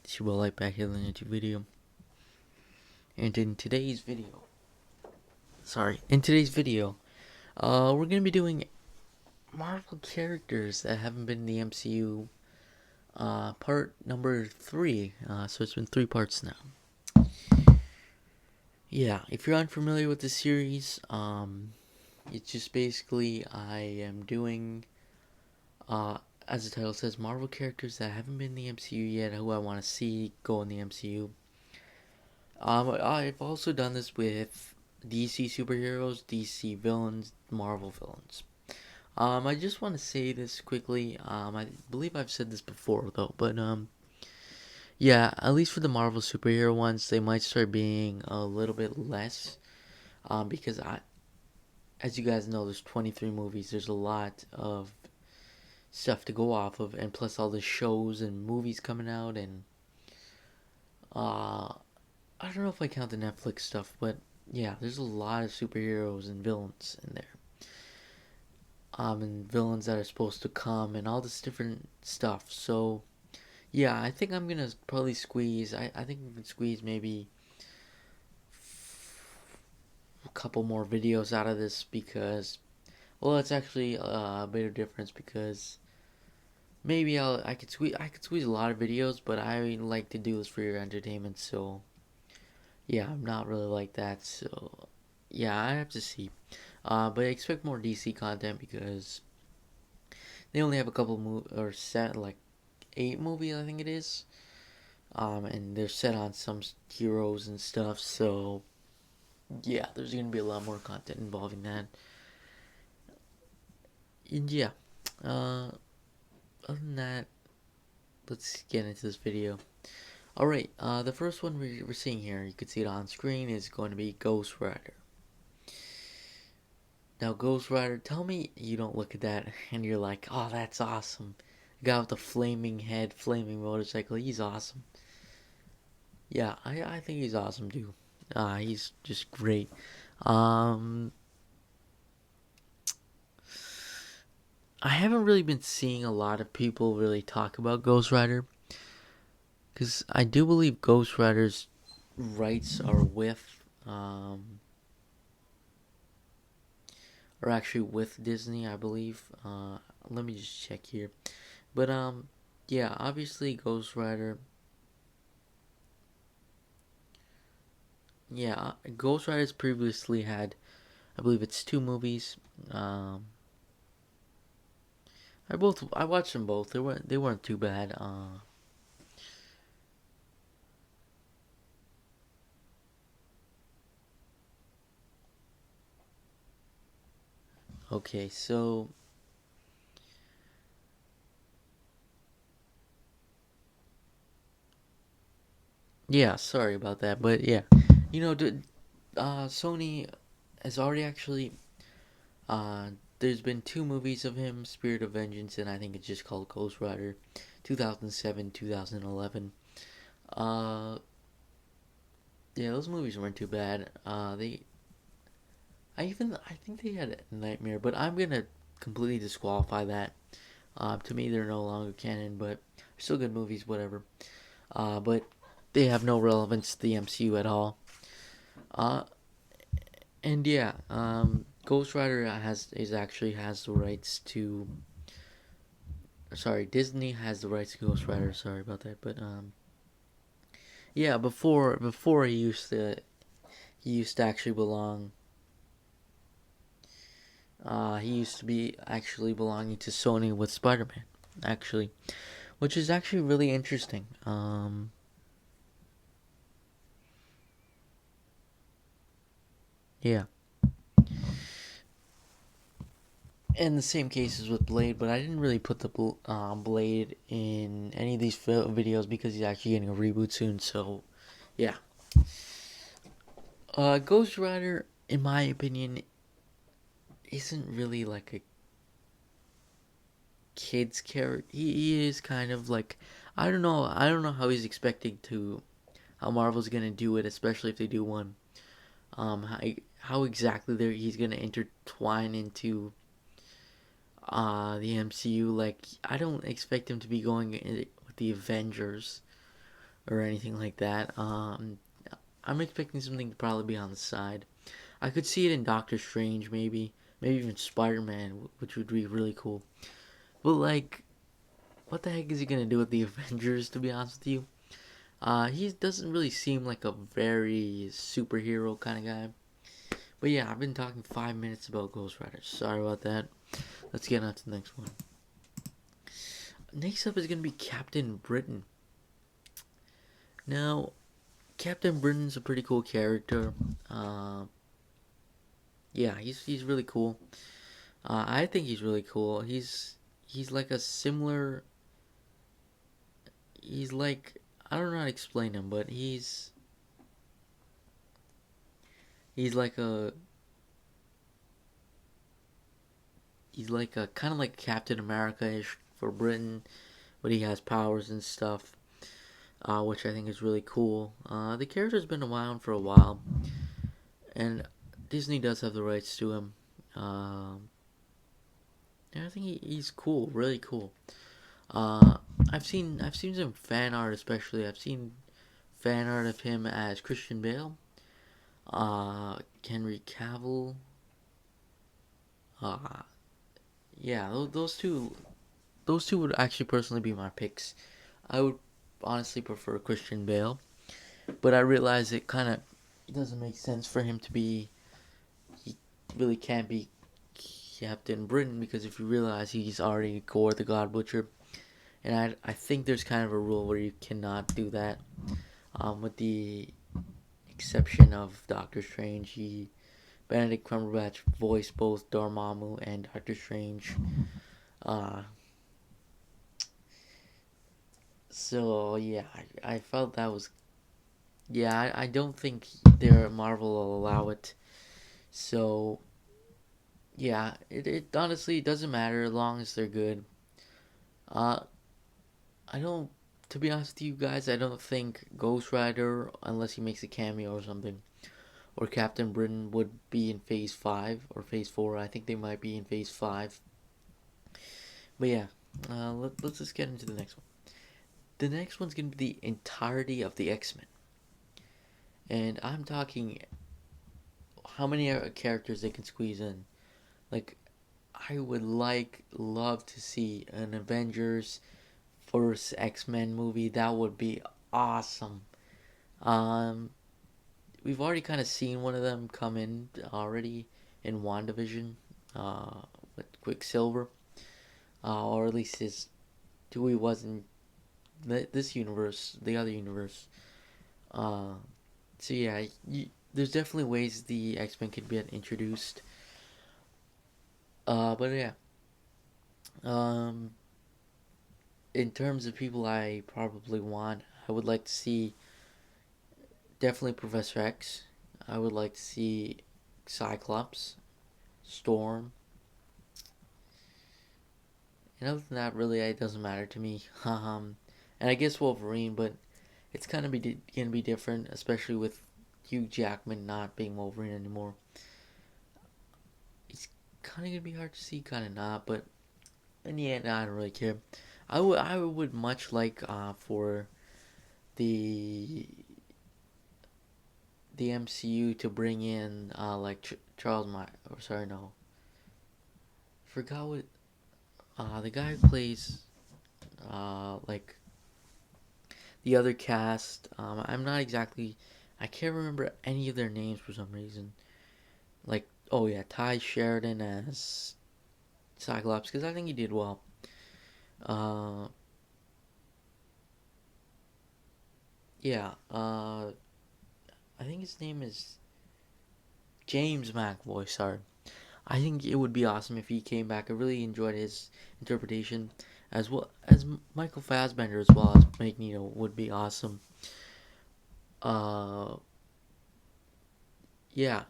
It's your boy Light back here in a new video. And in today's video, we're gonna be doing Marvel characters that haven't been in the MCU, part number 3. So it's been 3 parts now. Yeah, if you're unfamiliar with the series, it's just basically I am doing, as the title says, Marvel characters that haven't been in the MCU yet, who I want to see go in the MCU. I've also done this with DC superheroes, DC villains, Marvel villains. I just want to say this quickly. I believe I've said this before though, but yeah, at least for the Marvel superhero ones, they might start being a little bit less. Because as you guys know, there's 23 movies. There's a lot of stuff to go off of, and plus all the shows and movies coming out, and uh, I don't know if I count the Netflix stuff, but yeah, there's a lot of superheroes and villains in there. And villains that are supposed to come and all this different stuff. So yeah, I think I'm gonna probably squeeze. I think we can squeeze maybe a couple more videos out of this because, well, it's actually a bit of difference because maybe I could squeeze a lot of videos, but I like to do this for your entertainment. So yeah, I'm not really like that. So yeah, I have to see. But I expect more DC content because they only have a couple or set like 8 movies, I think it is. And they're set on some heroes and stuff. So yeah, there's gonna be a lot more content involving that. And yeah, uh, other than that, let's get into this video. All right, the first one we're seeing here, you can see it on screen, is going to be Ghost Rider. Now, Ghost Rider, tell me you don't look at that and you're like, oh, that's awesome. The guy with the flaming head, flaming motorcycle, he's awesome. Yeah, I think he's awesome too. He's just great. Um, I haven't really been seeing a lot of people really talk about Ghost Rider because I do believe Ghost Rider's rights are actually with Disney, I believe. Let me just check here. But yeah, obviously Ghost Rider. Yeah, Ghost Rider's previously had, I believe it's 2 movies. Um, I watched them both. They weren't too bad. Okay, so yeah, sorry about that, but yeah, you know, Sony has already actually uh there's been 2 movies of him, Spirit of Vengeance, and I think it's just called Ghost Rider, 2007, 2011. Uh, yeah, those movies weren't too bad. I think they had a Nightmare, but I'm gonna completely disqualify that. To me, they're no longer canon, but still good movies, whatever. But they have no relevance to the MCU at all. Uh, and yeah, Ghost Rider has the rights to. Sorry, Disney has the rights to Ghost Rider. Sorry about that, but yeah, before he used to actually belong. He used to be actually belonging to Sony with Spider-Man, actually, which is actually really interesting. Yeah. And the same cases with Blade, but I didn't really put the Blade in any of these videos because he's actually getting a reboot soon. So, yeah. Ghost Rider, in my opinion, isn't really like a kid's character. He is kind of like, I don't know. I don't know how he's expecting to, how Marvel's gonna do it, especially if they do one. How exactly he's gonna intertwine into the MCU. Like, I don't expect him to be going with the Avengers or anything like that. I'm expecting something to probably be on the side. I could see it in Doctor Strange, maybe even Spider-Man, which would be really cool. But like, what the heck is he gonna do with the Avengers? To be honest with you, he doesn't really seem like a very superhero kind of guy. But yeah, I've been talking 5 minutes about Ghost Rider. Sorry about that. Let's get on to the next one. Next up is gonna be Captain Britain. Now, Captain Britain's a pretty cool character. Uh, yeah, he's really cool. I think he's really cool. He's like a similar. He's like, I don't know how to explain him, but he's like a he's like a kind of like Captain America ish for Britain, but he has powers and stuff, which I think is really cool. The character's been around for a while, and Disney does have the rights to him. Um, and I think he's cool, really cool. Uh, I've seen some fan art, especially I've seen fan art of him as Christian Bale, Henry Cavill. Uh, yeah, those two would actually personally be my picks. I would honestly prefer Christian Bale, but I realize it kind of doesn't make sense for him to be. He really can't be Captain Britain because if you realize he's already Gore the God Butcher, and I think there's kind of a rule where you cannot do that. With the exception of Doctor Strange, Benedict Cumberbatch voiced both Dormammu and Doctor Strange. Uh, so yeah, I felt that was yeah. I don't think their Marvel will allow it. So yeah, it honestly doesn't matter as long as they're good. Uh, I don't. To be honest with you guys, I don't think Ghost Rider, unless he makes a cameo or something, or Captain Britain would be in Phase 5 or Phase 4. I think they might be in Phase 5. But yeah, let's just get into the next one. The next one's going to be the entirety of the X-Men. And I'm talking how many characters they can squeeze in. Like, I would love to see an Avengers first X-Men movie. That would be awesome. Um, we've already kind of seen one of them come in already in WandaVision, uh, with Quicksilver, or at least his Dewey wasn't this universe, the other universe. Uh, so yeah, there's definitely ways the X Men could get introduced. But yeah, um, in terms of people I probably want, I would like to see definitely Professor X. I would like to see Cyclops, Storm, and other than that, really, it doesn't matter to me. And I guess Wolverine, but it's kind of gonna be different, especially with Hugh Jackman not being Wolverine anymore. It's kind of gonna be hard to see, kind of not, but in the end, I don't really care. I would much like for the the MCU to bring in like Charles My or sorry no, forgot what the guy who plays like the other cast. I'm not exactly. I can't remember any of their names for some reason. Like, oh yeah, Ty Sheridan as Cyclops, because I think he did well. Uh, yeah. I think his name is James McAvoy. Sorry. I think it would be awesome if he came back. I really enjoyed his interpretation, as well as Michael Fassbender as well as Magneto would be awesome. Uh, yeah,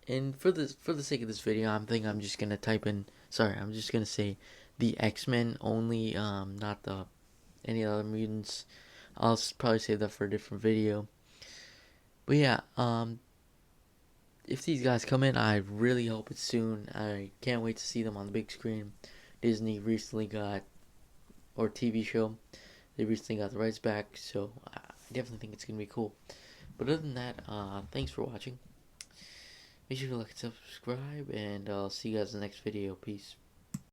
and for the sake of this video, I'm just gonna type in. Sorry, I'm just gonna say the X Men only. Not the any other mutants. I'll probably save that for a different video. But yeah, if these guys come in, I really hope it's soon. I can't wait to see them on the big screen. Disney recently got, or TV show, They recently got the rights back, so I definitely think it's gonna be cool. But other than that, thanks for watching. Make sure to like and subscribe, and I'll see you guys in the next video. Peace.